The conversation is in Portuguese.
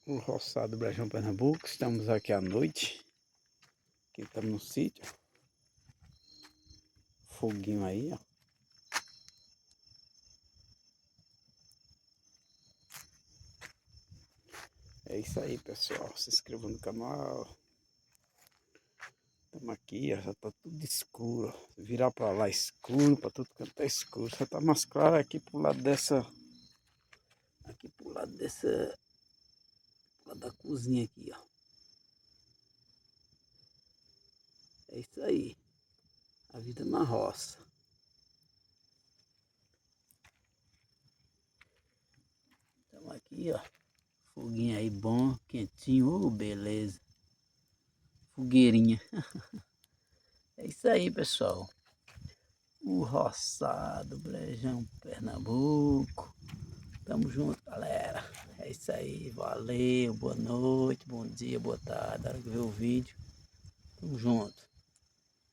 O roçado do Brejão, Pernambuco. Estamos aqui à noite. Aqui estamos no sítio. Foguinho aí, ó. É isso aí, pessoal. Se inscreva no canal. Estamos aqui, ó. Já tá tudo escuro. Virar para lá escuro, para tudo canto tá escuro. Só tá mais claro aqui pro lado dessa. Aqui pro lado dessa. Pro lado da cozinha aqui, ó. É isso aí. A vida na roça. Estamos aqui, ó. Foguinho aí bom, quentinho. Beleza. Fogueirinha. É isso aí, pessoal. O roçado, Brejão, Pernambuco. Tamo junto, galera. É isso aí. Valeu. Boa noite, bom dia, boa tarde. Na hora que ver o vídeo. Tamo junto.